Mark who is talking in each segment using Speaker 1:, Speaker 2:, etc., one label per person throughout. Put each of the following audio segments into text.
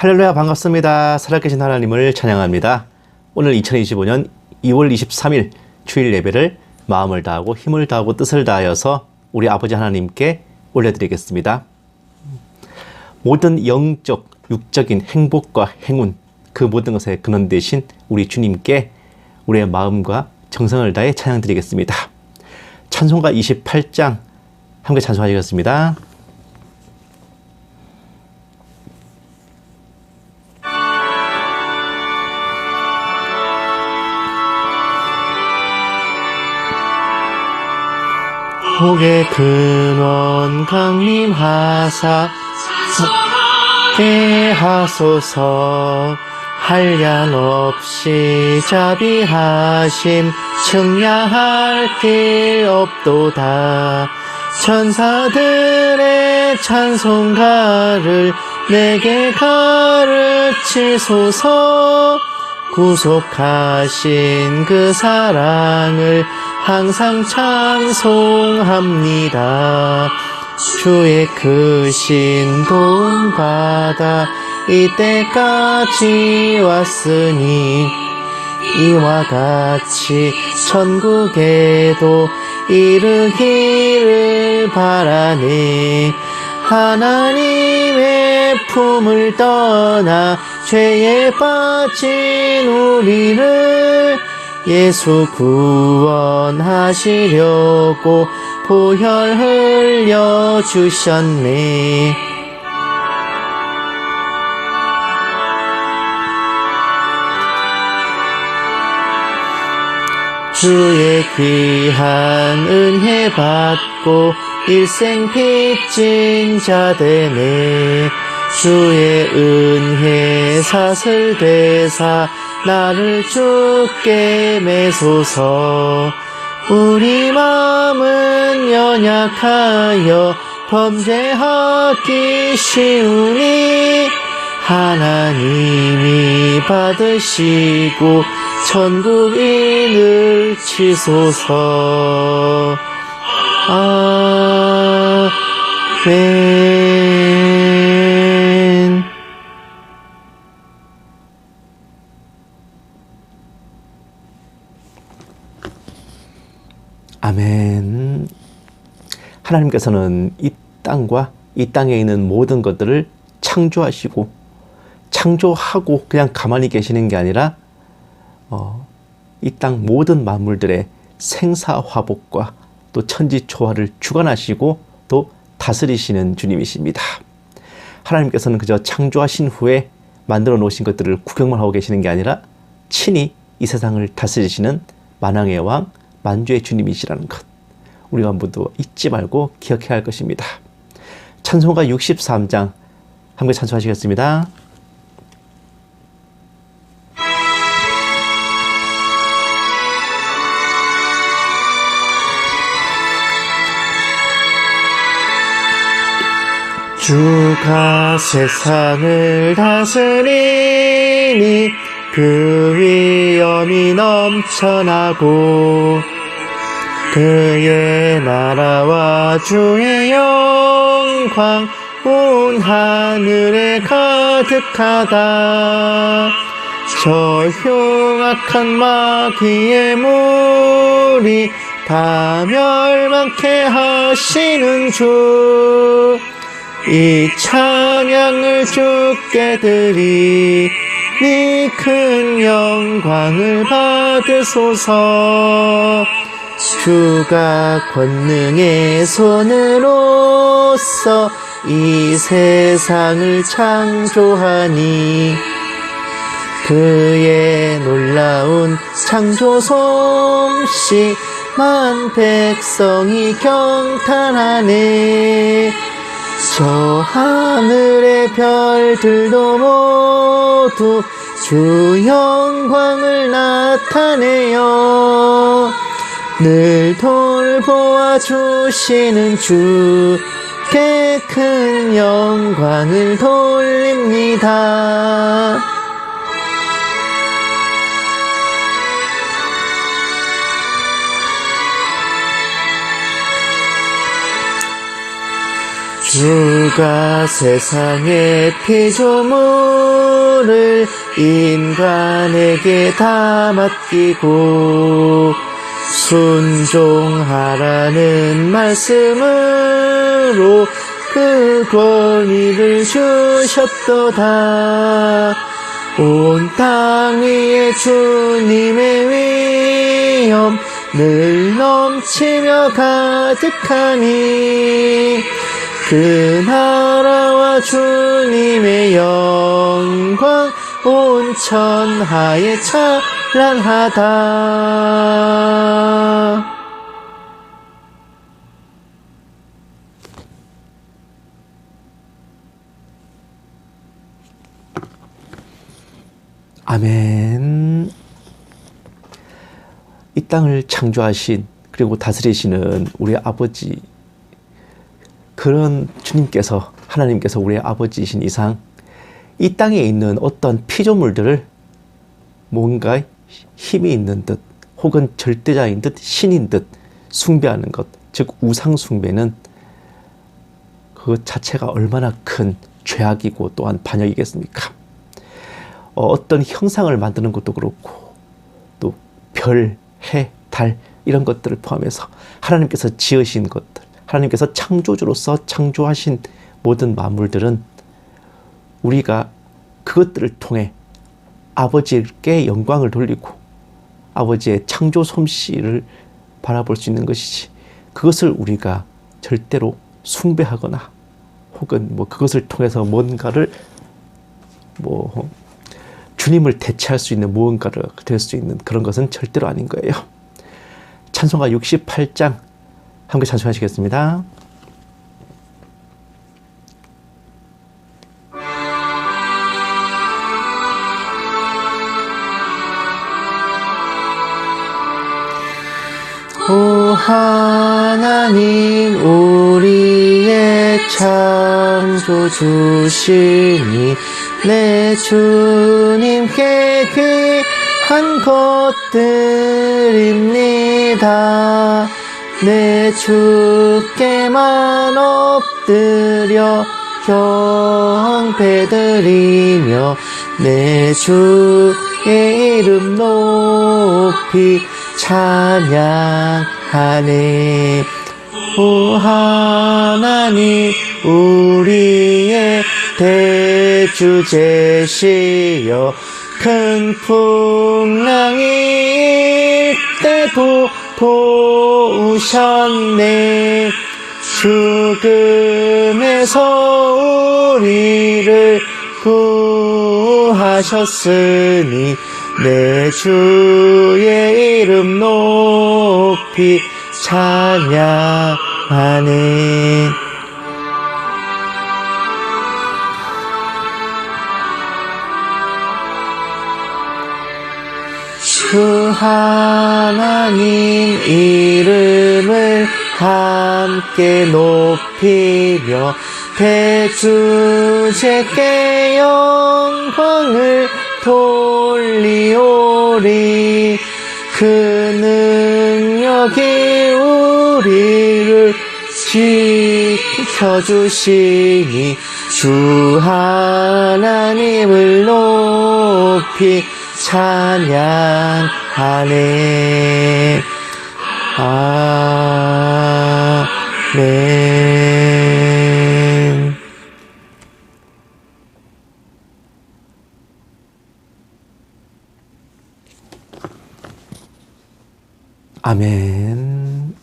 Speaker 1: 할렐루야, 반갑습니다. 살아계신 하나님을 찬양합니다. 오늘 2025년 2월 23일 주일 예배를 마음을 다하고 힘을 다하고 뜻을 다하여서 우리 아버지 하나님께 올려드리겠습니다. 모든 영적, 육적인 행복과 행운, 그 모든 것의 근원 되신 우리 주님께 우리의 마음과 정성을 다해 찬양드리겠습니다. 찬송가 28장 함께 찬송하시겠습니다. 복의 근원 강림하사 하소서. 한량없이 자비하심 측량할 길 없도다. 천사들의 찬송가를 내게 가르치소서. 구속하신 그 사랑을 항상 찬송합니다. 주의 크신 도움 받아 이때까지 왔으니 이와 같이 천국에도 이르기를 바라네. 하나님의 품을 떠나 죄에 빠진 우리를 예수 구원하시려고 보혈 흘려주셨네. 주의 귀한 은혜 받고 일생 빚진 자 되네. 주의 은혜 사슬되사 나를 주께 매소서. 우리 마음은 연약하여 범죄하기 쉬우니 하나님이 받으시고 천국인을 치소서. 아멘. 아멘. 하나님께서는 이 땅과 이 땅에 있는 모든 것들을 창조하고 그냥 가만히 계시는 게 아니라 이 땅 모든 만물들의 생사화복과 또 천지초화를 주관하시고 또 다스리시는 주님이십니다. 하나님께서는 그저 창조하신 후에 만들어 놓으신 것들을 구경만 하고 계시는 게 아니라 친히 이 세상을 다스리시는 만왕의 왕, 만주의 주님이시라는 것, 우리가 모두 잊지 말고 기억해야 할 것입니다. 찬송가 63장 함께 찬송하시겠습니다. 주가 세상을 다스리니 그 위엄이 넘쳐나고 그의 나라와 주의 영광 온 하늘에 가득하다. 저 흉악한 마귀의 무리 다 멸망케 하시는 주, 이 찬양을 주께 드리니 큰 영광을 받으소서. 주가 권능의 손으로서 이 세상을 창조하니 그의 놀라운 창조 솜씨 만 백성이 경탄하네. 저 하늘의 별들도 모두 주 영광을 나타내요. 늘 돌보아 주시는 주께 큰 영광을 돌립니다. 주가 세상의 피조물을 인간에게 다 맡기고 순종하라는 말씀으로 그 권위를 주셨도다. 온 땅 위에 주님의 위엄 늘 넘치며 가득하니 그 나라와 주님의 영광 온 천하에 찬란하다. 아멘. 이 땅을 창조하신 그리고 다스리시는 우리 아버지, 그런 주님께서, 하나님께서 우리의 아버지이신 이상 이 땅에 있는 어떤 피조물들을 뭔가 힘이 있는 듯 혹은 절대자인 듯 신인 듯 숭배하는 것, 즉 우상 숭배는 그 자체가 얼마나 큰 죄악이고 또한 반역이겠습니까? 어떤 형상을 만드는 것도 그렇고 또 별, 해, 달 이런 것들을 포함해서 하나님께서 지으신 것들, 하나님께서 창조주로서 창조하신 모든 만물들은 우리가 그것들을 통해 아버지께 영광을 돌리고 아버지의 창조 솜씨를 바라볼 수 있는 것이지, 그것을 우리가 절대로 숭배하거나 혹은 그것을 통해서 뭔가를 주님을 대체할 수 있는 무언가를 될 수 있는 그런 것은 절대로 아닌 거예요. 찬송가 68장 함께 찬송하시겠습니다. 오 하나님 우리의 창조주시니 내 주님께 귀한 것들입니다. 내 주께만 엎드려 경배드리며 내 주의 이름 높이 찬양하네. 오 하나님 우리의 대주제시여 큰 풍랑일 때도 도우셨네. 죽음에서 우리를 구하셨으니 내 주의 이름 높이 찬양하네. 주 하나님 이름을 함께 높이며 대주제께 영광을 돌리오리. 그 능력이 우리를 지켜주시니 주 하나님을 높이 찬양하네. 아멘. 아멘.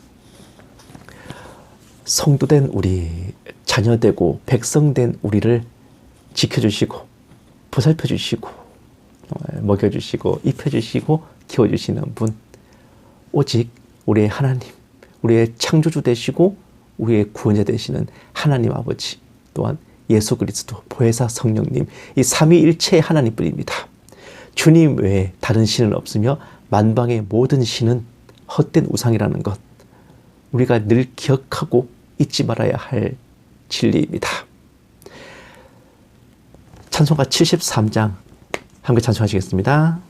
Speaker 1: 성도된 우리, 자녀되고 백성된 우리를 지켜주시고 보살펴주시고 먹여주시고 입혀주시고 키워주시는 분, 오직 우리의 하나님, 우리의 창조주 되시고 우리의 구원자 되시는 하나님 아버지, 또한 예수 그리스도, 보혜사 성령님, 이 삼위일체의 하나님뿐입니다. 주님 외에 다른 신은 없으며 만방의 모든 신은 헛된 우상이라는 것, 우리가 늘 기억하고 잊지 말아야 할 진리입니다. 찬송가 73장 함께 찬송하시겠습니다.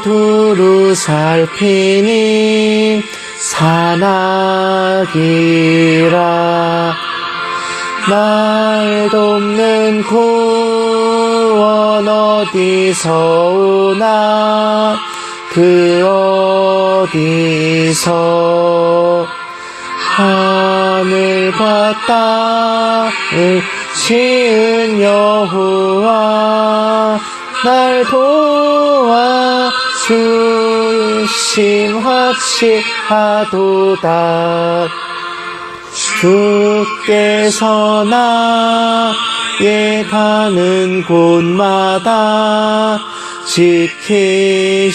Speaker 1: 두루 살피니 산악이라. 날 돕는 구원 어디서 오나 그 어디서. 하늘과 땅을 지은 여호와 날 도와 주심 확실하도다. 주께서 나의 가는 곳마다 지키시며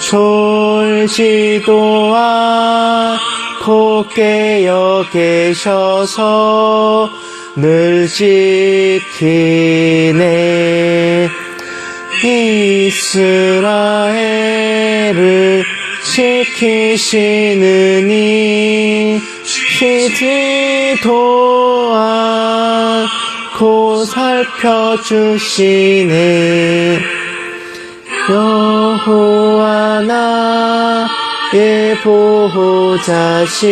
Speaker 1: 졸지도 않고 깨어 계셔서 늘 지키네. 이스라엘을 지키시느니 쉬지도 않고 살펴주시네. 여호와 나의 보호자시니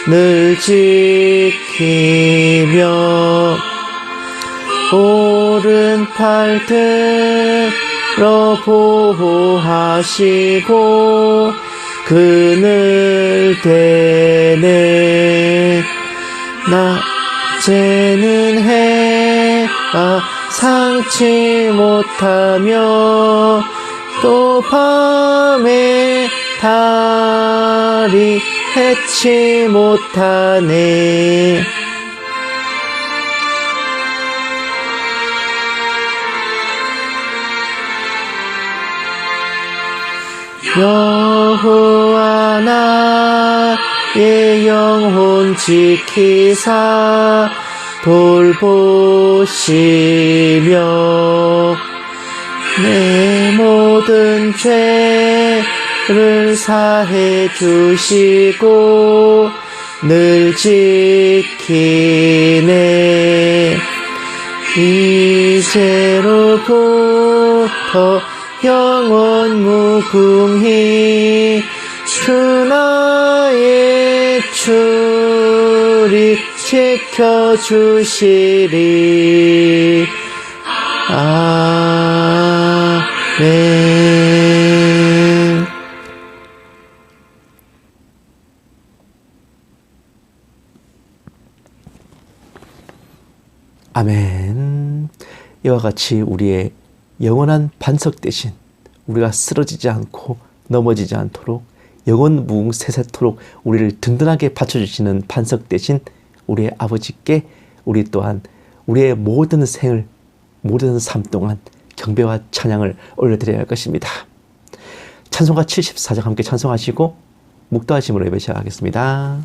Speaker 1: 늘 지키며 오른팔 들어 보호하시고 그늘 되네. 낮에는 해가 상치 못하며 또 밤에 달이 해치 못하네. 여호와 나의 영혼 지키사 돌보시며 내 모든 죄를 사해 주시고 늘 지키네. 이제로부터 영원 무궁히 주 나의 주리 지켜주시리. 아멘. 아멘. 이와 같이 우리의 영원한 반석 대신 우리가 쓰러지지 않고 넘어지지 않도록 영원 무궁세세토록 우리를 든든하게 받쳐주시는 반석 대신 우리의 아버지께 우리 또한 우리의 모든 생을 모든 삶 동안 경배와 찬양을 올려드려야 할 것입니다. 찬송가 74장 함께 찬송하시고 묵도하심으로 예배 시작하겠습니다.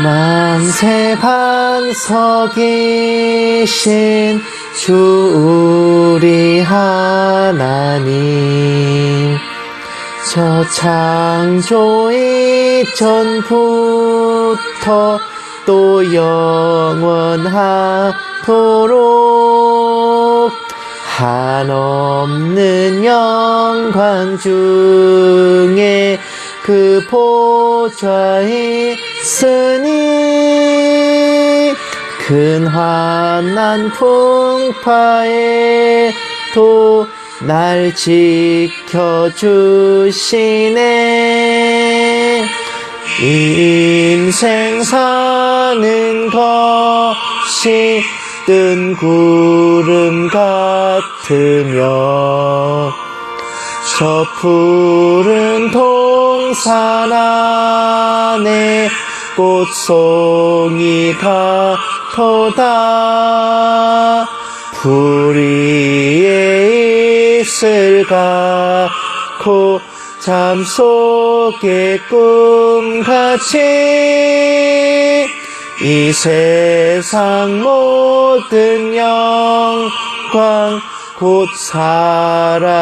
Speaker 1: 만세 반석이신 주 우리 하나님, 저 창조 이전부터 또 영원하도록 한없는 영광 중에 그 보좌에 있으니 큰 환난 풍파에도 날 지켜주시네. 인생 사는 것이 뜬 구름 같으며 저 푸른 동산 안에 꽃송이 같도다. 불의에 있을 같고 잠 속의 꿈같이 이 세상 모든 영광 곧 사라지도다.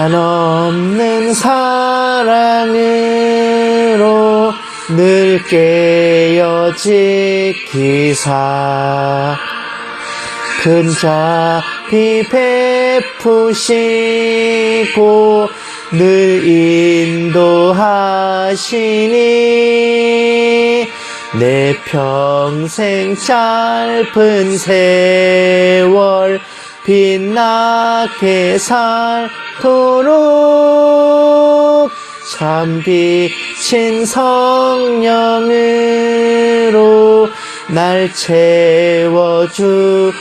Speaker 1: 한없는 사랑으로 늘 깨어 지키사 큰 자비 베푸시고 늘 인도하시니 내 평생 짧은 세월 빛나게 살도록 참 빛인 성령으로 날 채워주소서.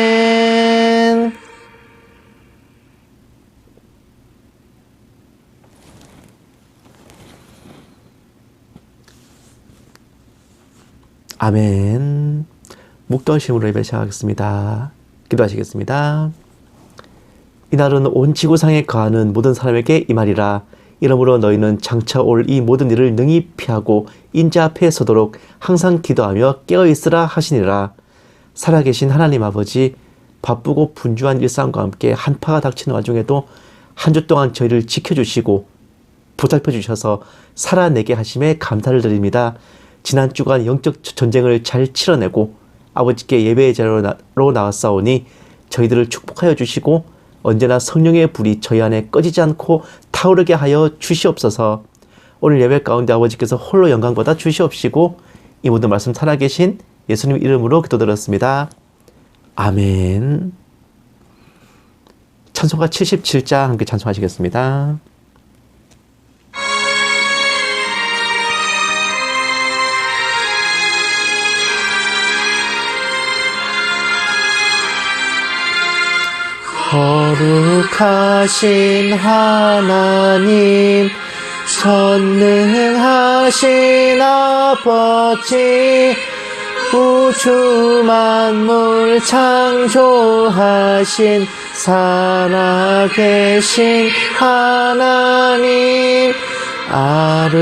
Speaker 1: 아멘. 아멘. 묵도심으로 예배 시작하겠습니다. 기도하시겠습니다. 이날은 온 지구상에 거하는 모든 사람에게 이 말이라. 이러므로 너희는 장차 올 이 모든 일을 능히 피하고 인자 앞에 서도록 항상 기도하며 깨어있으라 하시니라. 살아계신 하나님 아버지, 바쁘고 분주한 일상과 함께 한파가 닥치는 와중에도 한 주 동안 저희를 지켜주시고 보살펴 주셔서 살아내게 하심에 감사를 드립니다. 지난 주간 영적 전쟁을 잘 치러내고 아버지께 예배의 자리로 나왔사오니 저희들을 축복하여 주시고 언제나 성령의 불이 저희 안에 꺼지지 않고 타오르게 하여 주시옵소서. 오늘 예배 가운데 아버지께서 홀로 영광 받아 주시옵시고 이 모든 말씀 살아계신 예수님 이름으로 기도드렸습니다. 아멘. 찬송가 77장 함께 찬송하시겠습니다. 거룩하신 하나님, 전능하신 아버지, 우주 만물 창조하신 살아계신 하나님, 아름다운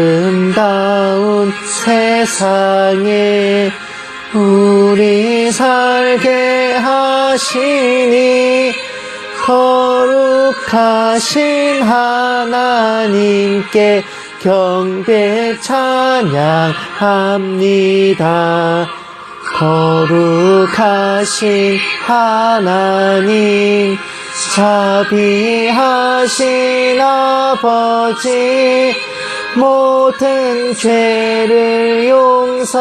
Speaker 1: 세상에 우리 살게 하시니 거룩하신 하나님께 경배 찬양합니다. 거룩하신 하나님, 자비하신 아버지, 모든 죄를 용서하신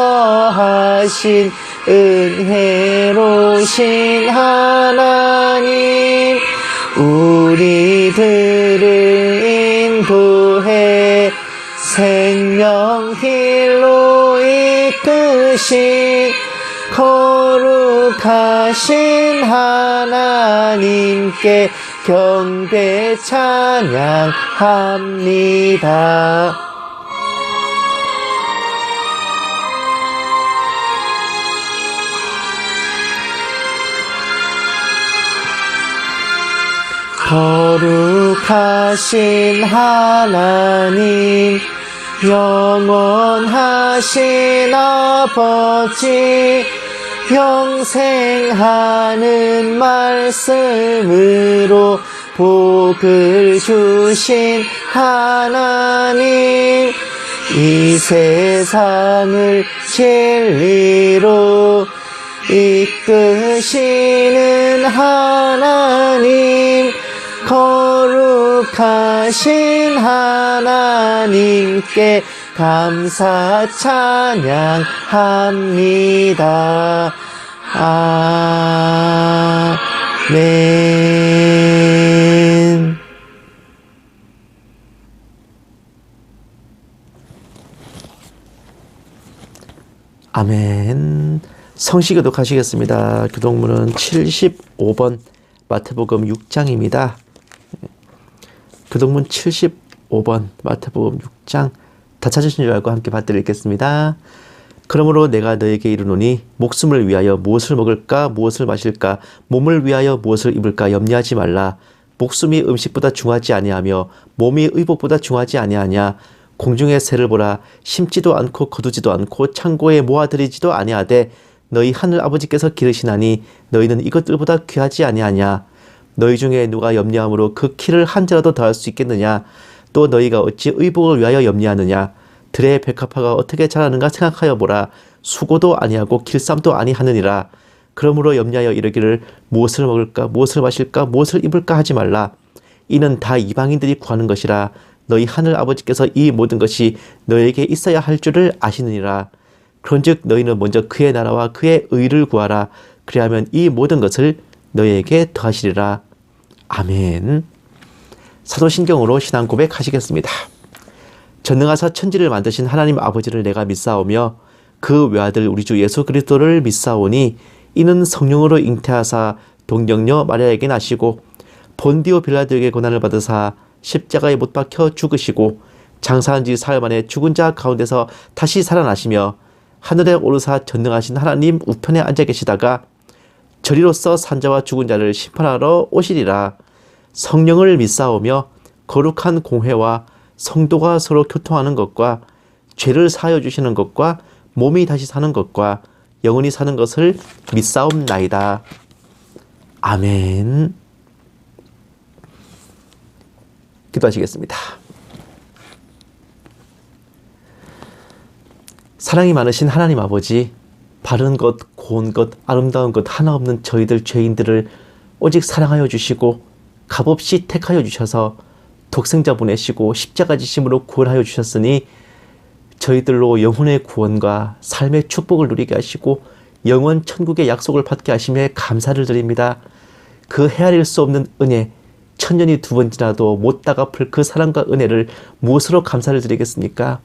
Speaker 1: 은혜로우신 하나님, 우리들을 인도해 생명길로 이끄신 거룩하신 하나님께 경배 찬양합니다. 거룩하신 하나님, 영원하신 아버지, 영생하는 말씀으로 복을 주신 하나님, 이 세상을 진리로 이끄시는 하나님, 거룩하신 하나님께 감사 찬양합니다. 아멘. 아멘. 성시교독 하시겠습니다. 교독문은 75번 마태복음 6장입니다. 교독문 75번 마태복음 6장 다 찾으신 줄 알고 함께 받들겠습니다. 그러므로 내가 너에게 이르노니 목숨을 위하여 무엇을 먹을까 무엇을 마실까 몸을 위하여 무엇을 입을까 염려하지 말라. 목숨이 음식보다 중하지 아니하며 몸이 의복보다 중하지 아니하냐. 공중의 새를 보라. 심지도 않고 거두지도 않고 창고에 모아들이지도 아니하되 너희 하늘 아버지께서 기르시나니 너희는 이것들보다 귀하지 아니하냐. 너희 중에 누가 염려함으로 그 키를 한 자라도 더할 수 있겠느냐. 또 너희가 어찌 의복을 위하여 염려하느냐. 들의 백합화가 어떻게 자라는가 생각하여 보라. 수고도 아니하고 길쌈도 아니하느니라. 그러므로 염려하여 이르기를 무엇을 먹을까 무엇을 마실까 무엇을 입을까 하지 말라. 이는 다 이방인들이 구하는 것이라. 너희 하늘 아버지께서 이 모든 것이 너에게 있어야 할 줄을 아시느니라. 그런즉 너희는 먼저 그의 나라와 그의 의를 구하라. 그리하면 이 모든 것을 너희에게 더하시리라. 아멘. 사도신경으로 신앙 고백하시겠습니다. 전능하사 천지를 만드신 하나님 아버지를 내가 믿사오며 그 외아들 우리 주 예수 그리스도를 믿사오니 이는 성령으로 잉태하사 동정녀 마리아에게 나시고 본디오 빌라도에게 고난을 받으사 십자가에 못 박혀 죽으시고 장사한 지 사흘 만에 죽은 자 가운데서 다시 살아나시며 하늘에 오르사 전능하신 하나님 우편에 앉아 계시다가 저리로서 산자와 죽은 자를 심판하러 오시리라. 성령을 믿사오며 거룩한 공회와 성도가 서로 교통하는 것과 죄를 사하여 주시는 것과 몸이 다시 사는 것과 영원히 사는 것을 믿사옵나이다. 아멘. 기도하시겠습니다. 사랑이 많으신 하나님 아버지, 바른 것, 고운 것, 아름다운 것 하나 없는 저희들 죄인들을 오직 사랑하여 주시고 값없이 택하여 주셔서 독생자 보내시고 십자가 지심으로 구원하여 주셨으니 저희들로 영혼의 구원과 삶의 축복을 누리게 하시고 영원 천국의 약속을 받게 하심에 감사를 드립니다. 그 헤아릴 수 없는 은혜, 천년이 두 번 지나도 못다 갚을 그 사랑과 은혜를 무엇으로 감사를 드리겠습니까?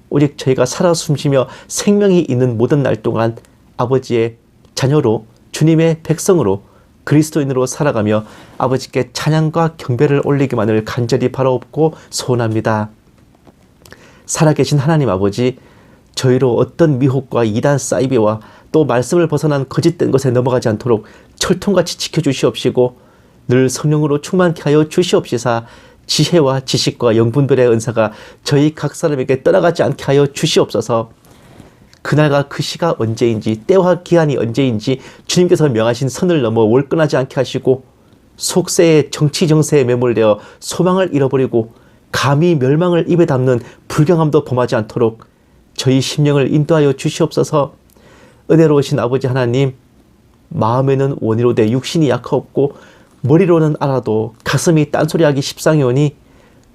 Speaker 1: 오직 저희가 살아 숨쉬며 생명이 있는 모든 날 동안 아버지의 자녀로 주님의 백성으로 그리스도인으로 살아가며 아버지께 찬양과 경배를 올리기만을 간절히 바라옵고 소원합니다. 살아계신 하나님 아버지, 저희로 어떤 미혹과 이단 사이비와 또 말씀을 벗어난 거짓된 것에 넘어가지 않도록 철통같이 지켜주시옵시고 늘 성령으로 충만케 하여 주시옵시사 지혜와 지식과 영분별의 은사가 저희 각 사람에게 떠나가지 않게 하여 주시옵소서. 그날과 그 시가 언제인지 때와 기한이 언제인지 주님께서 명하신 선을 넘어 월권하지 않게 하시고 속세의 정치 정세에 매몰되어 소망을 잃어버리고 감히 멸망을 입에 담는 불경함도 범하지 않도록 저희 심령을 인도하여 주시옵소서. 은혜로우신 아버지 하나님, 마음에는 원이로되 육신이 약하옵고 머리로는 알아도 가슴이 딴소리하기 십상이오니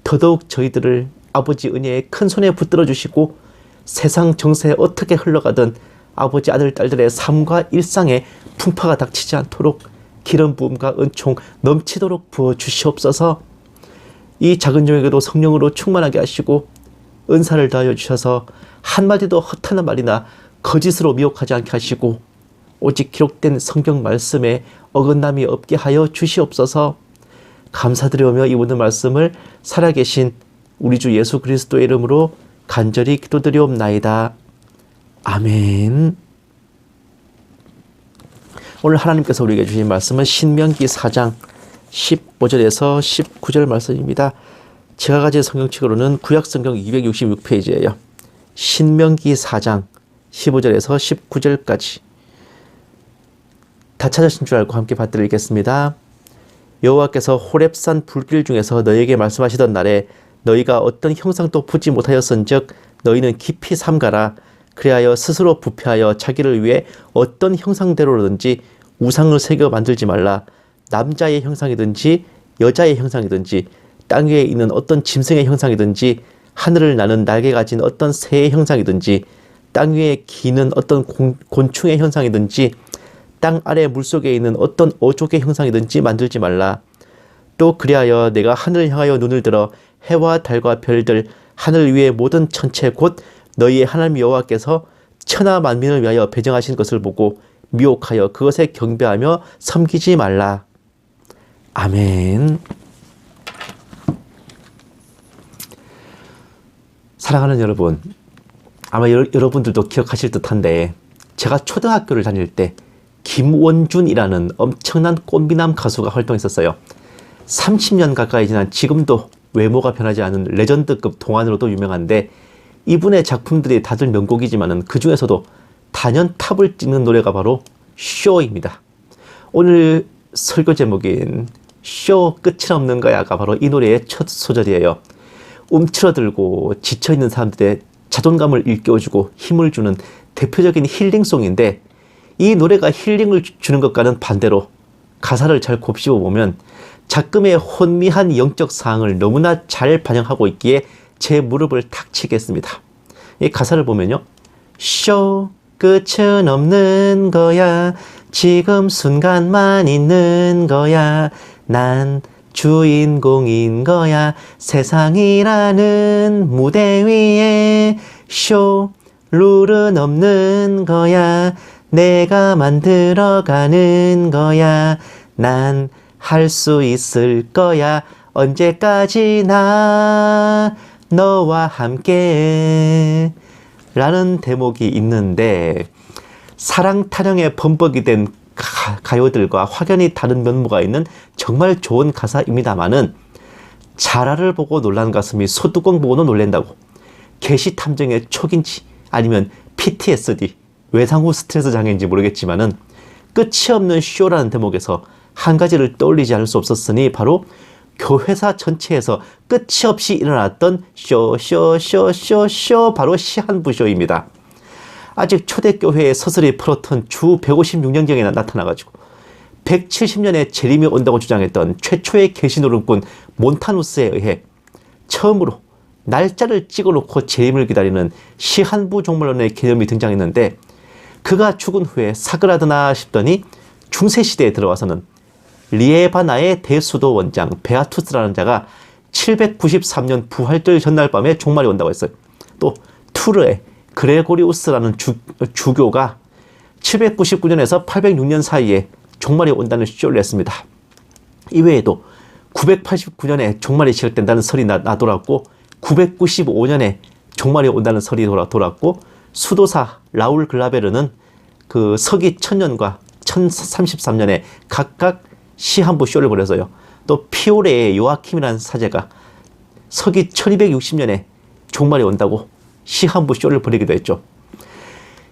Speaker 1: 더더욱 저희들을 아버지 은혜의 큰 손에 붙들어 주시고 세상 정세에 어떻게 흘러가든 아버지 아들 딸들의 삶과 일상에 풍파가 닥치지 않도록 기름 부음과 은총 넘치도록 부어 주시옵소서. 이 작은 종에게도 성령으로 충만하게 하시고 은사를 더하여 주셔서 한마디도 헛하는 말이나 거짓으로 미혹하지 않게 하시고 오직 기록된 성경 말씀에 어긋남이 없게 하여 주시옵소서. 감사드리오며 이 모든 말씀을 살아계신 우리 주 예수 그리스도의 이름으로 간절히 기도드리옵나이다. 아멘. 오늘 하나님께서 우리에게 주신 말씀은 신명기 4장 15절에서 19절 말씀입니다. 제가 가진 성경책으로는 구약성경 266페이지예요. 신명기 4장 15절에서 19절까지 다 찾으신 줄 알고 함께 받들겠습니다. 여호와께서 호렙산 불길 중에서 너희에게 말씀하시던 날에 너희가 어떤 형상도 보지 못하였은즉 너희는 깊이 삼가라. 그리하여 스스로 부패하여 자기를 위해 어떤 형상대로든지 우상을 새겨 만들지 말라. 남자의 형상이든지 여자의 형상이든지 땅 위에 있는 어떤 짐승의 형상이든지 하늘을 나는 날개 가진 어떤 새의 형상이든지 땅 위에 기는 어떤 곤충의 형상이든지 땅 아래 물속에 있는 어떤 어족의 형상이든지 만들지 말라. 또 그리하여 내가 하늘을 향하여 눈을 들어 해와 달과 별들 하늘 위의 모든 천체 곧 너희의 하나님 여호와께서 천하 만민을 위하여 배정하신 것을 보고 미혹하여 그것에 경배하며 섬기지 말라. 아멘. 사랑하는 여러분, 아마 여러분들도 기억하실 듯한데 제가 초등학교를 다닐 때 김원준이라는 엄청난 꽃미남 가수가 활동했었어요. 30년 가까이 지난 지금도 외모가 변하지 않은 레전드급 동안으로도 유명한데 이분의 작품들이 다들 명곡이지만 그 중에서도 단연 탑을 찍는 노래가 바로 쇼입니다. 오늘 설교 제목인 쇼 끝이 없는 거야가 바로 이 노래의 첫 소절이에요. 움츠러들고 지쳐있는 사람들의 자존감을 일깨워주고 힘을 주는 대표적인 힐링송인데 이 노래가 힐링을 주는 것과는 반대로 가사를 잘 곱씹어 보면 작금의 혼미한 영적 사항을 너무나 잘 반영하고 있기에 제 무릎을 탁 치겠습니다. 이 가사를 보면요. 쇼 끝은 없는 거야. 지금 순간만 있는 거야. 난 주인공인 거야. 세상이라는 무대 위에 쇼 룰은 없는 거야. 내가 만들어가는 거야. 난 할 수 있을 거야. 언제까지나 너와 함께 라는 대목이 있는데 사랑 타령에 범벅이 된 가요들과 확연히 다른 면모가 있는 정말 좋은 가사입니다만은 자라를 보고 놀란 가슴이 소뚜껑 보고는 놀랜다고 개시 탐정의 촉인지 아니면 PTSD 외상 후 스트레스 장애인지 모르겠지만은 끝이 없는 쇼라는 대목에서 한 가지를 떠올리지 않을 수 없었으니 바로 교회사 전체에서 끝이 없이 일어났던 쇼 바로 시한부쇼입니다. 아직 초대교회에 서슬이 풀었던 주 156년경에 나타나가지고 170년에 재림이 온다고 주장했던 최초의 개신노름꾼 몬타누스에 의해 처음으로 날짜를 찍어놓고 재림을 기다리는 시한부 종말론의 개념이 등장했는데 그가 죽은 후에 사그라드나 싶더니 중세시대에 들어와서는 리에바나의 대수도 원장 베아투스라는 자가 793년 부활절 전날 밤에 종말이 온다고 했어요. 또 투르의 그레고리우스라는 주교가 799년에서 806년 사이에 종말이 온다는 쇼를 냈습니다. 이외에도 989년에 종말이 시작된다는 설이 나돌았고 995년에 종말이 온다는 설이 돌았고 수도사 라울 글라베르는 그 서기 1000년과 1033년에 각각 시한부 쇼를 벌여서요. 또 피오레의 요아킴이라는 사제가 서기 1260년에 종말이 온다고 시한부 쇼를 벌이기도 했죠.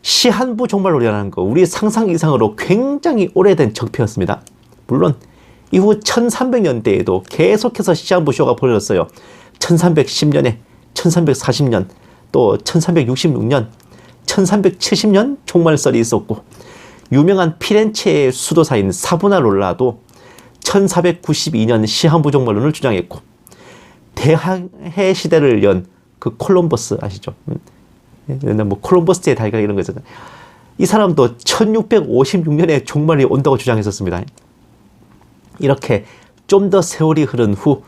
Speaker 1: 시한부 종말놀이라는 거 우리 상상 이상으로 굉장히 오래된 적폐였습니다. 물론 이후 1300년대에도 계속해서 시한부 쇼가 벌어졌어요. 1310년에 1340년 또 1366년 1370년 종말설이 있었고 유명한 피렌체의 수도사인 사보나롤라도 1492년 시한부 종말론을 주장했고 대항해 시대를 연 그 콜럼버스 아시죠? 옛날 뭐 콜럼버스의 달걀 이런 거 있잖아요. 이 사람도 1656년에 종말이 온다고 주장했었습니다. 이렇게 좀 더 세월이 흐른 후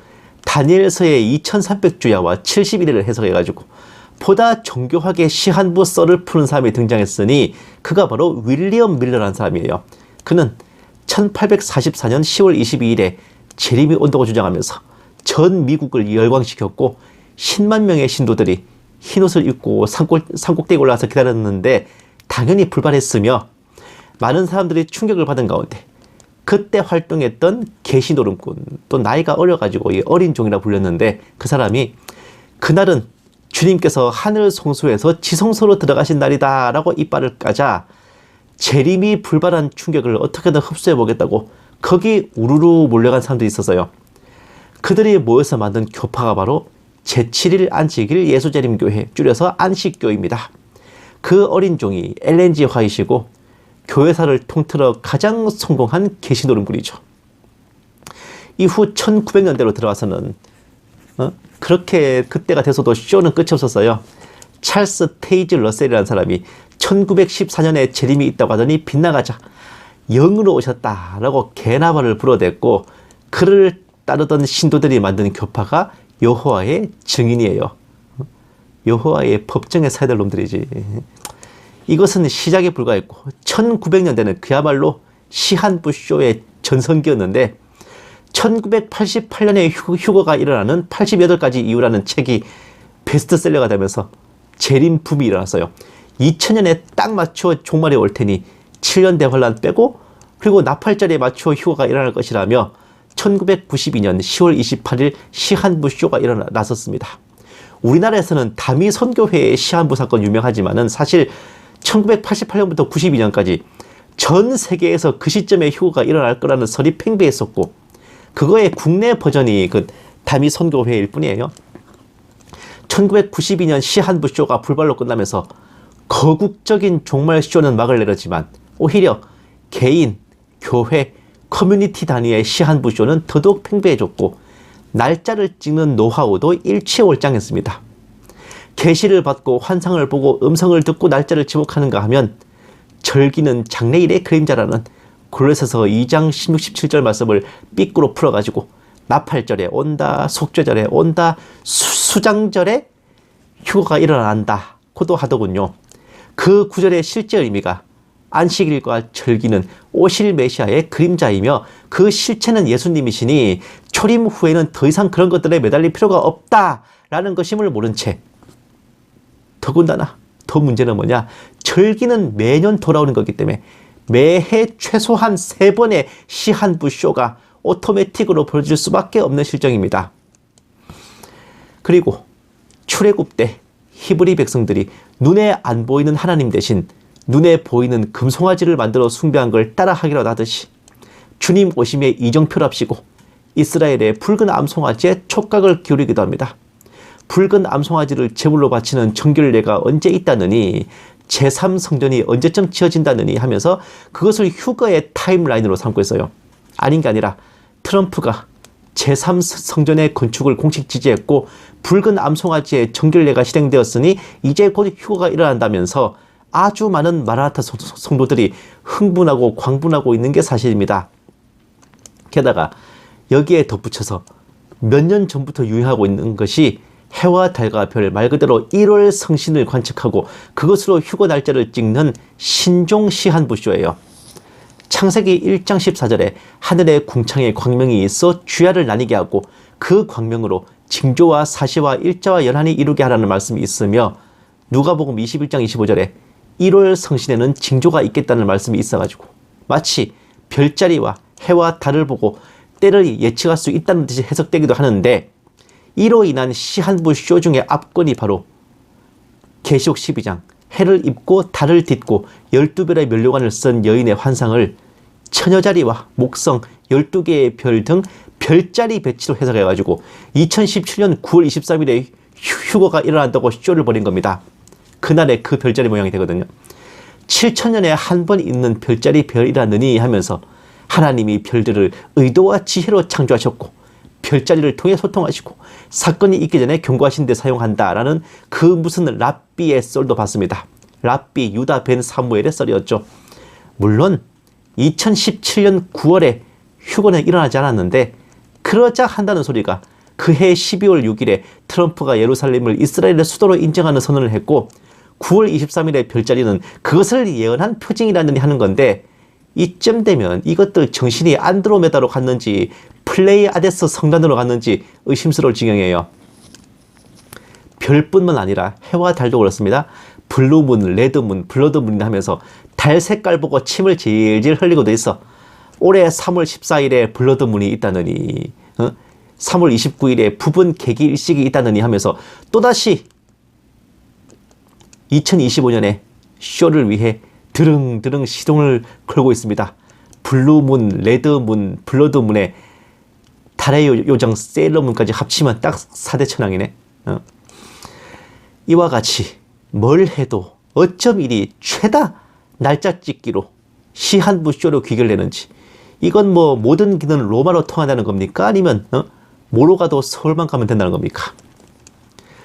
Speaker 1: 다니엘서의 2300주야와 71일을 해석해가지고 보다 정교하게 시한부 썰을 푸는 사람이 등장했으니 그가 바로 윌리엄 밀러라는 사람이에요. 그는 1844년 10월 22일에 재림이 온다고 주장하면서 전 미국을 열광시켰고 10만 명의 신도들이 흰옷을 입고 산꼭대기에 올라와서 기다렸는데 당연히 불발했으며 많은 사람들이 충격을 받은 가운데 그때 활동했던 개시노름꾼 또 나이가 어려가지고 어린 종이라 불렸는데 그 사람이 그날은 주님께서 하늘 성소에서 지성소로 들어가신 날이다 라고 이빨을 까자 재림이 불발한 충격을 어떻게든 흡수해 보겠다고 거기 우르르 몰려간 사람들이 있었어요. 그들이 모여서 만든 교파가 바로 제7일 안식일 예수재림교회 줄여서 안식교입니다. 그 어린 종이 엘렌 G 화이트이고 교회사를 통틀어 가장 성공한 개신노름꾼이죠. 이후 1900년대로 들어와서는 그렇게 그때가 돼서도 쇼는 끝이 없었어요. 찰스 테이즈 러셀이라는 사람이 1914년에 재림이 있다고 하더니 빗나가자 영으로 오셨다라고 개나발을 불어댔고 그를 따르던 신도들이 만든 교파가 여호와의 증인이에요. 여호와의 법정에 서야 될 놈들이지. 이것은 시작에 불과했고 1900년대는 그야말로 시한부쇼의 전성기였는데 1988년에 휴거가 일어나는 88가지 이유라는 책이 베스트셀러가 되면서 재림 붐이 일어났어요. 2000년에 딱 맞춰 종말이 올 테니 7년 대환란 빼고 그리고 나팔절에 맞춰 휴거가 일어날 것이라며 1992년 10월 28일 시한부 쇼가 일어났었습니다. 우리나라에서는 다미 선교회의 시한부 사건 유명하지만은 사실 1988년부터 92년까지 전 세계에서 그 시점에 휴거가 일어날 거라는 설이 팽배했었고 그거의 국내 버전이 그 다미 선교회일 뿐이에요. 1992년 시한부 쇼가 불발로 끝나면서 거국적인 종말 쇼는 막을 내렸지만 오히려 개인, 교회, 커뮤니티 단위의 시한부 쇼는 더더욱 팽배해졌고 날짜를 찍는 노하우도 일취월장했습니다. 계시를 받고 환상을 보고 음성을 듣고 날짜를 지목하는가 하면 절기는 장래일의 그림자라는 골로새서 2장 16, 17절 말씀을 삐꾸로 풀어가지고 나팔절에 온다, 속죄절에 온다, 수장절에 휴거가 일어난다고도 하더군요. 그 구절의 실제 의미가 안식일과 절기는 오실 메시아의 그림자이며 그 실체는 예수님이시니 초림 후에는 더 이상 그런 것들에 매달릴 필요가 없다라는 것임을 모른 채 더군다나 더 문제는 뭐냐, 절기는 매년 돌아오는 거기 때문에 매해 최소한 3번의 시한부 쇼가 오토매틱으로 벌어질 수밖에 없는 실정입니다. 그리고 출애굽 때 히브리 백성들이 눈에 안 보이는 하나님 대신 눈에 보이는 금송아지를 만들어 숭배한 걸 따라하기로 하듯이 주님 오심에 이정표랍시고 이스라엘의 붉은 암송아지에 촉각을 기울이기도 합니다. 붉은 암송아지를 제물로 바치는 정결례가 언제 있다느니 제3성전이 언제쯤 지어진다느니 하면서 그것을 휴거의 타임라인으로 삼고 있어요. 아닌 게 아니라 트럼프가 제3성전의 건축을 공식 지지했고 붉은 암송아지의 정결례가 실행되었으니 이제 곧 휴거가 일어난다면서 아주 많은 마라나타 성도들이 흥분하고 광분하고 있는 게 사실입니다. 게다가 여기에 덧붙여서 몇 년 전부터 유행하고 있는 것이 해와 달과 별, 말 그대로 1월 성신을 관측하고 그것으로 휴거 날짜를 찍는 신종 시한부쇼예요. 창세기 1장 14절에 하늘에 궁창에 광명이 있어 주야를 나뉘게 하고 그 광명으로 징조와 사시와 일자와 연한이 이루게 하라는 말씀이 있으며 누가복음 21장 25절에 1월 성신에는 징조가 있겠다는 말씀이 있어가지고 마치 별자리와 해와 달을 보고 때를 예측할 수 있다는 뜻이 해석되기도 하는데 이로 인한 시한부 쇼 중에 압권이 바로 계시록 12장 해를 입고 달을 딛고 12별의 면류관을 쓴 여인의 환상을 처녀자리와 목성 12개의 별 등 별자리 배치로 해석해가지고 2017년 9월 23일에 휴거가 일어난다고 쇼를 벌인 겁니다. 그날의 그 별자리 모양이 되거든요. 7천년에 한 번 있는 별자리 별이라느니 하면서 하나님이 별들을 의도와 지혜로 창조하셨고 별자리를 통해 소통하시고 사건이 있기 전에 경고하신 데 사용한다라는 그 무슨 랍비의 썰도 봤습니다. 랍비 유다 벤 사무엘의 썰이었죠. 물론 2017년 9월에 휴거는 일어나지 않았는데 그러자 한다는 소리가 그해 12월 6일에 트럼프가 예루살렘을 이스라엘의 수도로 인정하는 선언을 했고 9월 23일의 별자리는 그것을 예언한 표징이라느니 하는 건데 이쯤 되면 이것들 정신이 안드로메다로 갔는지 플레이아데스 성단으로 갔는지 의심스러울 지경이에요. 별뿐만 아니라 해와 달도 그렇습니다. 블루문, 레드문, 블러드문이나 하면서 달 색깔 보고 침을 질질 흘리고 돼 있어. 올해 3월 14일에 블러드문이 있다느니 3월 29일에 부분 개기 일식이 있다느니 하면서 또다시 2025년에 쇼를 위해 드릉드릉 시동을 걸고 있습니다. 블루문, 레드문, 블러드문에 달의 요정 세일러문까지 합치면 딱 4대 천왕이네. 이와 같이 뭘 해도 어쩜 이리 최다 날짜 찍기로 시한부 쇼로 귀결되는지 이건 뭐 모든 길은 로마로 통한다는 겁니까? 아니면 뭐로 가도 서울만 가면 된다는 겁니까?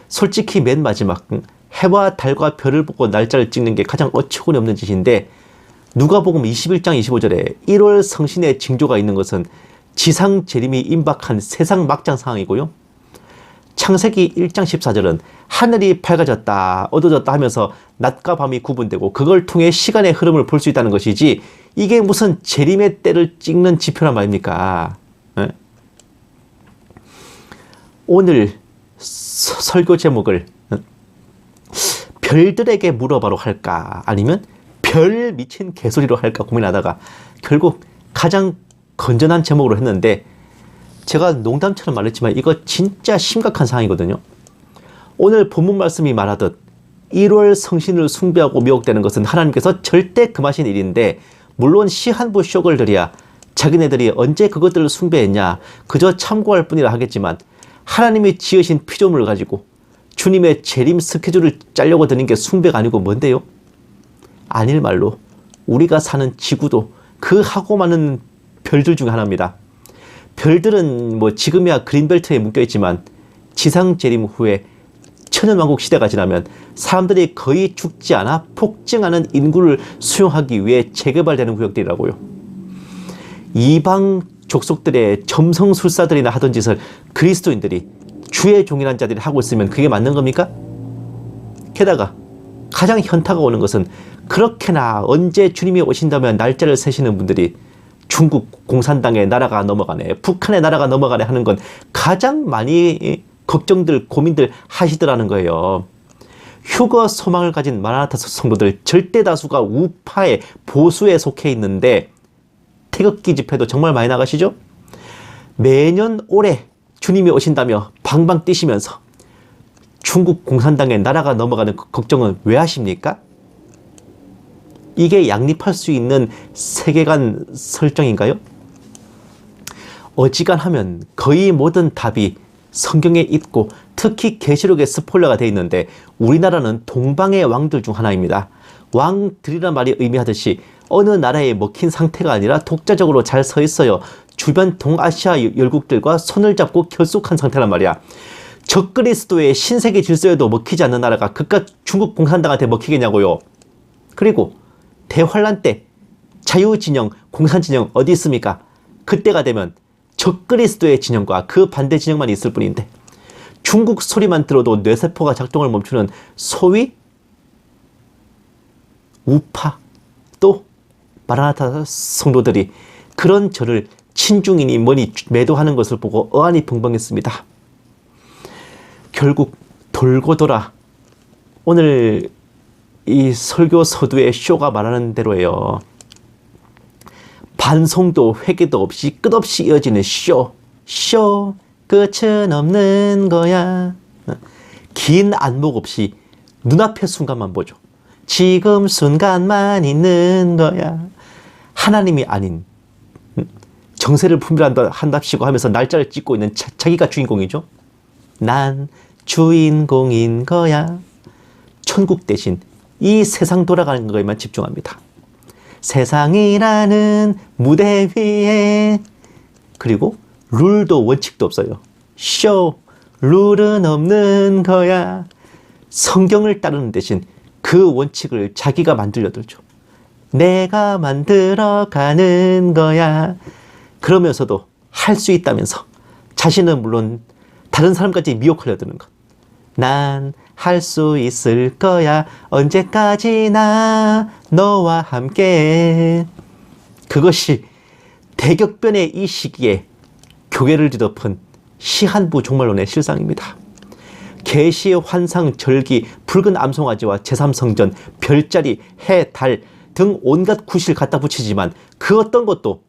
Speaker 1: 솔직히 맨 마지막 해와 달과 별을 보고 날짜를 찍는 게 가장 어처구니 없는 짓인데 누가복음 21장 25절에 1월 성신의 징조가 있는 것은 지상 재림이 임박한 세상 막장 상황이고요. 창세기 1장 14절은 하늘이 밝아졌다 어두워졌다 하면서 낮과 밤이 구분되고 그걸 통해 시간의 흐름을 볼 수 있다는 것이지 이게 무슨 재림의 때를 찍는 지표란 말입니까? 네? 오늘 설교 제목을 별들에게 물어봐로 할까 아니면 별 미친 개소리로 할까 고민하다가 결국 가장 건전한 제목으로 했는데, 제가 농담처럼 말했지만 이거 진짜 심각한 상황이거든요. 오늘 본문 말씀이 말하듯 1월 성신을 숭배하고 미혹되는 것은 하나님께서 절대 금하신 일인데, 물론 시한부 쇼걸들이야 자기네들이 언제 그것들을 숭배했냐 그저 참고할 뿐이라 하겠지만, 하나님이 지으신 피조물을 가지고 주님의 재림 스케줄을 짜려고 드는 게 숭배가 아니고 뭔데요? 아닐 말로 우리가 사는 지구도 그 하고 많은 별들 중 하나입니다. 별들은 뭐 지금이야 그린벨트에 묶여있지만 지상 재림 후에 천연왕국 시대가 지나면 사람들이 거의 죽지 않아 폭증하는 인구를 수용하기 위해 재개발되는 구역들이라고요. 이방 족속들의 점성술사들이나 하던 짓을 그리스도인들이 주의 종이란 자들이 하고 있으면 그게 맞는 겁니까? 게다가 가장 현타가 오는 것은 그렇게나 언제 주님이 오신다면 날짜를 세시는 분들이 중국 공산당의 나라가 넘어가네, 북한의 나라가 넘어가네 하는 건 가장 많이 걱정들, 고민들 하시더라는 거예요. 휴거 소망을 가진 마라나타 성도들 절대 다수가 우파의 보수에 속해 있는데 태극기 집회도 정말 많이 나가시죠? 매년 올해 주님이 오신다며 방방 뛰시면서 중국 공산당의 나라가 넘어가는 걱정은 왜 하십니까? 이게 양립할 수 있는 세계관 설정인가요? 어지간하면 거의 모든 답이 성경에 있고 특히 계시록에 스포일러가 되어 있는데, 우리나라는 동방의 왕들 중 하나입니다. 왕들이란 말이 의미하듯이 어느 나라에 먹힌 상태가 아니라 독자적으로 잘 서 있어요. 주변 동아시아 열국들과 손을 잡고 결속한 상태란 말이야. 적그리스도의 신세계 질서에도 먹히지 않는 나라가 그깟 중국 공산당한테 먹히겠냐고요. 그리고 대환란 때 자유진영, 공산진영 어디 있습니까? 그때가 되면 적그리스도의 진영과 그 반대 진영만 있을 뿐인데, 중국 소리만 들어도 뇌세포가 작동을 멈추는 소위 우파 또 마라나타 성도들이 그런 저를 친중이니 뭐니 매도하는 것을 보고 어안이 벙벙했습니다. 결국 돌고 돌아 오늘 이 설교 서두의 쇼가 말하는 대로예요. 반송도 회개도 없이 끝없이 이어지는 쇼 끝은 없는 거야. 긴 안목 없이 눈앞의 순간만 보죠. 지금 순간만 있는 거야. 하나님이 아닌 정세를 분별한답시고 하면서 날짜를 찍고 있는 자기가 주인공이죠. 난 주인공인 거야. 천국 대신 이 세상 돌아가는 거에만 집중합니다. 세상이라는 무대 위에. 그리고 룰도 원칙도 없어요. 룰은 없는 거야. 성경을 따르는 대신 그 원칙을 자기가 만들려 들죠. 내가 만들어가는 거야. 그러면서도 할 수 있다면서 자신은 물론 다른 사람까지 미혹하려 드는 것. 난 할 수 있을 거야. 언제까지나 너와 함께. 그것이 대격변의 이 시기에 교회를 뒤덮은 시한부 종말론의 실상입니다. 계시, 환상, 절기, 붉은 암송아지와 제3성전, 별자리, 해, 달 등 온갖 구실 갖다 붙이지만 그 어떤 것도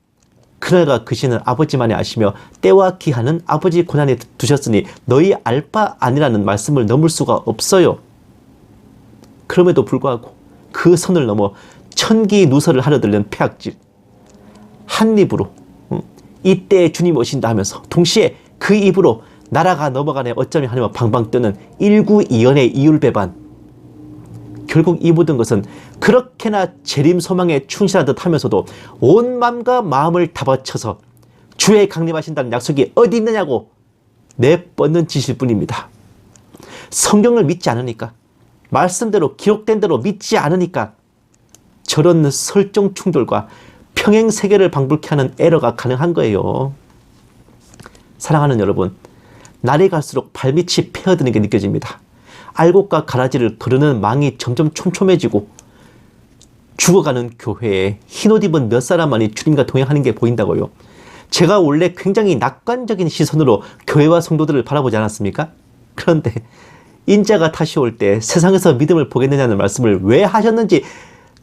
Speaker 1: 그날과 그 시는 아버지만이 아시며 때와 기한은 아버지 고난에 두셨으니 너희 알 바 아니라는 말씀을 넘을 수가 없어요. 그럼에도 불구하고 그 선을 넘어 천기 누설을 하려 들는 폐악질, 한 입으로 이때 주님 오신다 하면서 동시에 그 입으로 나라가 넘어가네 어쩌면 하며 방방 뜨는 일구이연의 이율배반. 결국 이 모든 것은 그렇게나 재림 소망에 충실한 듯 하면서도 온 맘과 마음을 다 바쳐서 주의 강림하신다는 약속이 어디 있느냐고 내뻗는 짓일 뿐입니다. 성경을 믿지 않으니까, 말씀대로 기록된 대로 믿지 않으니까 저런 설정 충돌과 평행 세계를 방불케 하는 에러가 가능한 거예요. 사랑하는 여러분, 날이 갈수록 발밑이 패어드는 게 느껴집니다. 알곡과 가라지를 거르는 망이 점점 촘촘해지고 죽어가는 교회에 흰옷 입은 몇 사람만이 주님과 동행하는 게 보인다고요. 제가 원래 굉장히 낙관적인 시선으로 교회와 성도들을 바라보지 않았습니까? 그런데 인자가 다시 올 때 세상에서 믿음을 보겠느냐는 말씀을 왜 하셨는지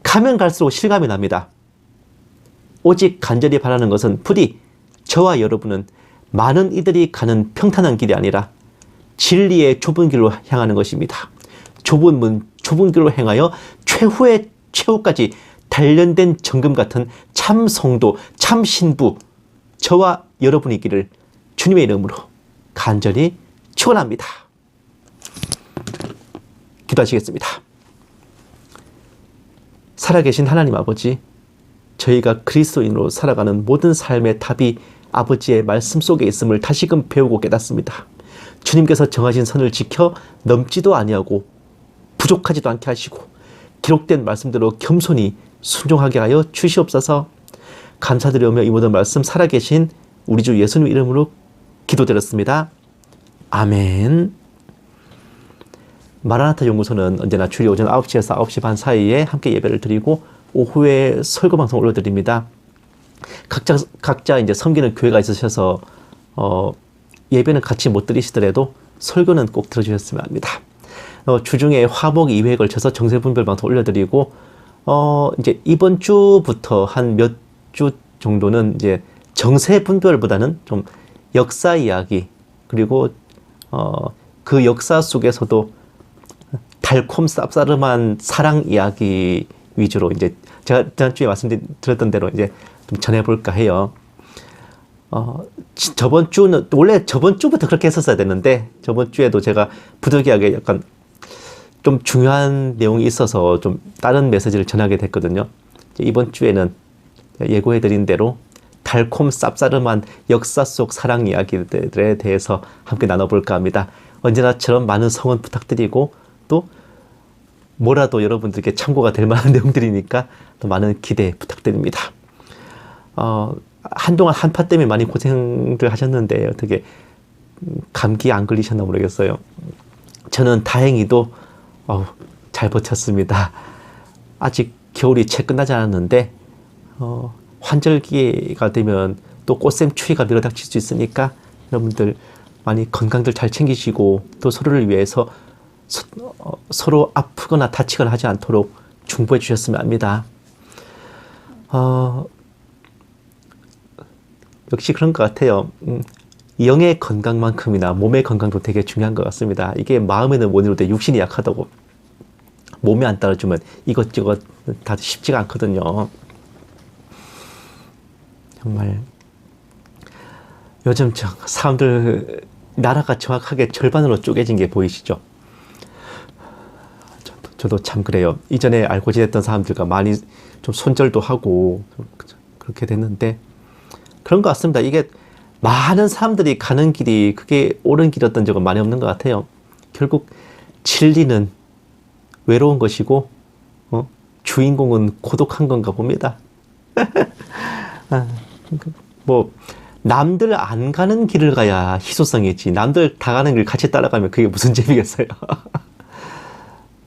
Speaker 1: 가면 갈수록 실감이 납니다. 오직 간절히 바라는 것은 부디 저와 여러분은 많은 이들이 가는 평탄한 길이 아니라 진리의 좁은 길로 향하는 것입니다. 좁은 문, 좁은 길로 행하여 최후의 최후까지 단련된 정금 같은 참 성도, 참 신부, 저와 여러분이기를 주님의 이름으로 간절히 축원합니다. 기도하시겠습니다. 살아계신 하나님 아버지, 저희가 그리스도인으로 살아가는 모든 삶의 답이 아버지의 말씀 속에 있음을 다시금 배우고 깨닫습니다. 주님께서 정하신 선을 지켜 넘지도 아니하고 부족하지도 않게 하시고 기록된 말씀대로 겸손히 순종하게 하여 주시옵소서. 감사드리며 이 모든 말씀 살아계신 우리 주 예수님 이름으로 기도드렸습니다. 아멘. 마라나타 연구소는 언제나 주일 오전 9시에서 9시 반 사이에 함께 예배를 드리고 오후에 설교 방송 올려드립니다. 각자 이제 섬기는 교회가 있으셔서 예배는 같이 못 드리시더라도 설교는 꼭 들어주셨으면 합니다. 주중에 화목 2회에 걸쳐서 정세분별 방송 올려드리고 이제 이번 주부터 한 몇 주 정도는 이제 정세분별보다는 좀 역사 이야기, 그리고 그 역사 속에서도 달콤 쌉싸름한 사랑 이야기 위주로 이제 제가 지난주에 말씀드렸던 대로 이제 좀 전해볼까 해요. 저번 주는 원래 저번 주부터 그렇게 했었어야 됐는데 저번 주에도 제가 부득이하게 약간 좀 중요한 내용이 있어서 좀 다른 메시지를 전하게 됐거든요. 이번 주에는 예고해드린 대로 달콤 쌉싸름한 역사 속 사랑 이야기들에 대해서 함께 나눠볼까 합니다. 언제나처럼 많은 성원 부탁드리고 또 뭐라도 여러분들께 참고가 될 만한 내용들이니까 또 많은 기대 부탁드립니다. 한동안 한파 때문에 많이 고생들 하셨는데 어떻게 감기 안 걸리셨나 모르겠어요. 저는 다행히도 잘 버텼습니다. 아직 겨울이 채 끝나지 않았는데 환절기가 되면 또 꽃샘 추위가 밀어닥칠 수 있으니까 여러분들 많이 건강들 잘 챙기시고 또 서로를 위해서 서로 아프거나 다치거나 하지 않도록 중보해 주셨으면 합니다. 역시 그런 것 같아요. 영의 건강만큼이나 몸의 건강도 되게 중요한 것 같습니다. 이게 마음에는 원이로되 육신이 약하다고 몸이 안 따라주면 이것저것 다 쉽지가 않거든요. 정말 요즘 사람들 나라가 정확하게 절반으로 쪼개진 게 보이시죠? 저도 참 그래요. 이전에 알고 지냈던 사람들과 많이 좀 손절도 하고 그렇게 됐는데 그런 것 같습니다. 이게 많은 사람들이 가는 길이 그게 옳은 길이었던 적은 많이 없는 것 같아요. 결국 진리는 외로운 것이고 주인공은 고독한 건가 봅니다. 뭐 남들 안 가는 길을 가야 희소성이 있지 남들 다 가는 길 같이 따라가면 그게 무슨 재미겠어요.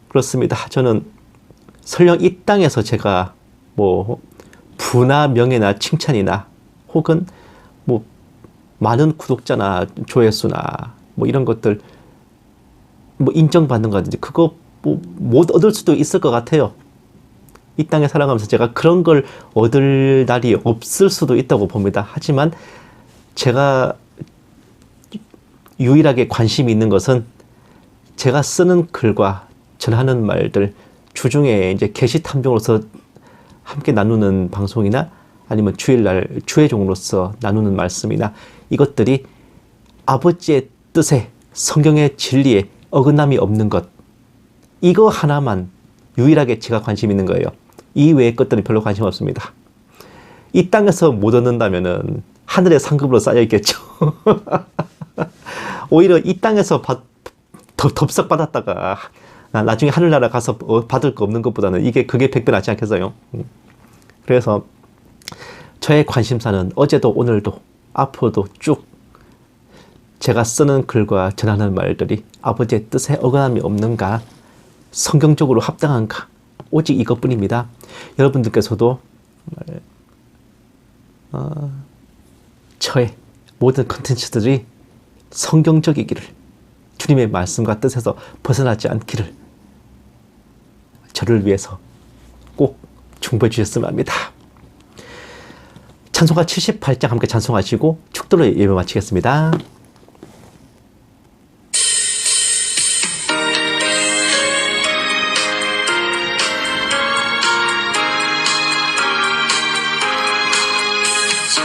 Speaker 1: 그렇습니다. 저는 설령 이 땅에서 제가 뭐 부나 명예나 칭찬이나 혹은 뭐 많은 구독자나 조회수나 뭐 이런 것들 뭐 인정받는 거든지 그거 뭐 못 얻을 수도 있을 것 같아요. 이 땅에 살아가면서 제가 그런 걸 얻을 날이 없을 수도 있다고 봅니다. 하지만 제가 유일하게 관심이 있는 것은 제가 쓰는 글과 전하는 말들, 주중에 이제 계시 탐정으로서 함께 나누는 방송이나 아니면 주일날 주의종으로서 나누는 말씀이나 이것들이 아버지의 뜻에 성경의 진리에 어긋남이 없는 것, 이거 하나만 유일하게 제가 관심 있는 거예요. 이 외의 것들은 별로 관심 없습니다. 이 땅에서 못 얻는다면은 하늘의 상급으로 쌓여 있겠죠. 오히려 이 땅에서 덥석 받았다가 나중에 하늘나라 가서 받을 거 없는 것보다는 그게 100배 낫지 않겠어요? 그래서 저의 관심사는 어제도 오늘도 앞으로도 쭉 제가 쓰는 글과 전하는 말들이 아버지의 뜻에 어긋남이 없는가, 성경적으로 합당한가, 오직 이것뿐입니다. 여러분들께서도 저의 모든 컨텐츠들이 성경적이기를, 주님의 말씀과 뜻에서 벗어나지 않기를 저를 위해서 꼭 중보해 주셨으면 합니다. 찬송가 78장 함께 찬송하시고 축도로 예배 마치겠습니다.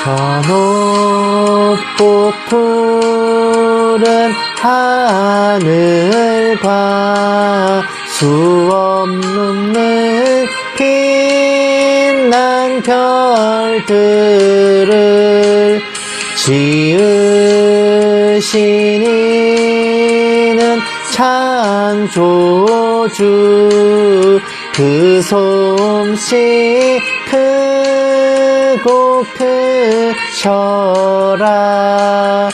Speaker 1: 저 높고 푸른 하늘과 수없는 빛난 별들을 지으신 이는 창조주 그 솜씨 크고 크셔라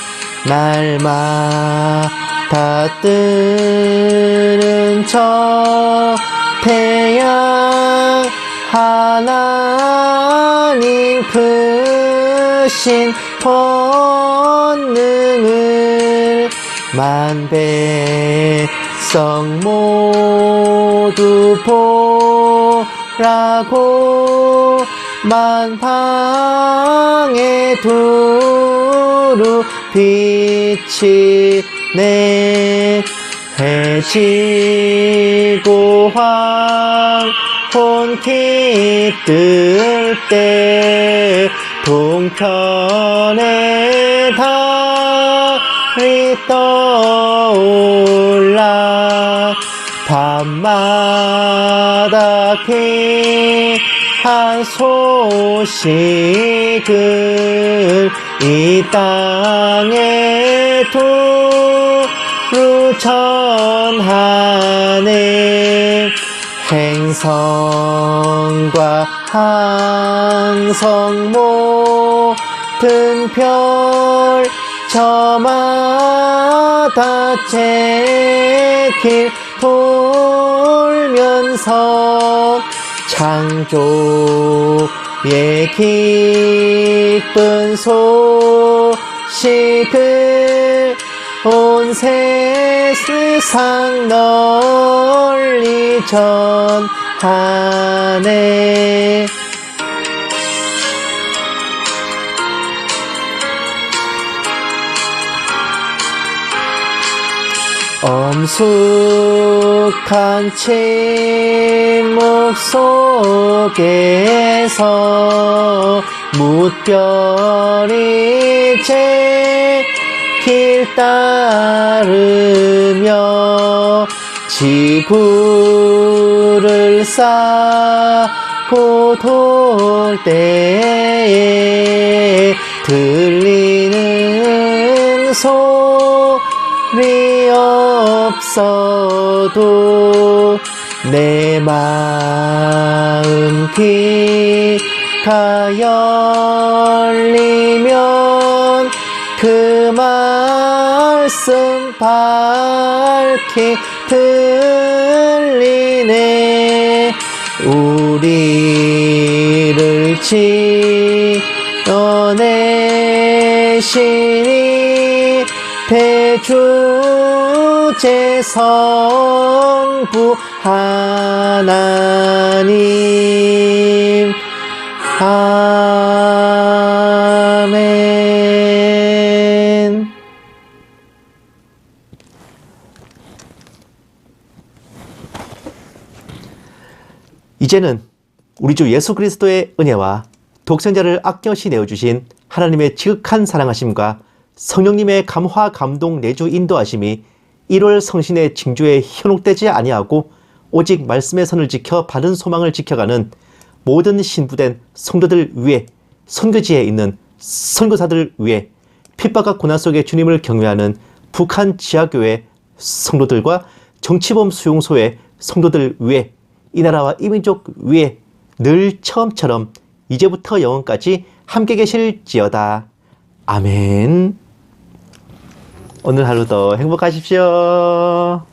Speaker 1: 날마다 뜨는 저 태양 하나님 크신 권능을 만백성 모두 보라고 만방에 두루 비치네 해지고 황혼 깃들 때 동편에 달이 떠올라 밤마다 귀한 소식을 이 땅에 두루 전하네 행성과 항성 모든 별 저마다 제길 돌면서 창조의 기쁜 소식을 온 세상 널리 전하네 엄숙한 침묵 속에서 뭇별이 제 길 따르며 지구를 쌓고 돌 때에 들리는 소리 없어도 내 마음 귀가 열리면 그 말씀 밝히 들리네 우리를 지어내시니 대주제 성부 하나님 아멘. 이제는 우리 주 예수 그리스도의 은혜와 독생자를 아껴시 내어주신 하나님의 지극한 사랑하심과 성령님의 감화 감동 내주 인도하심이 1월 성신의 징조에 현혹되지 아니하고 오직 말씀의 선을 지켜 바른 소망을 지켜가는 모든 신부된 성도들 위해 선교지에 있는 선교사들 위해 핍박과 고난 속에 주님을 경외하는 북한 지하교회 성도들과 정치범 수용소의 성도들 위해 이 나라와 이 민족 위해 늘 처음처럼 이제부터 영원까지 함께 계실지어다. 아멘. 오늘 하루도 행복하십시오.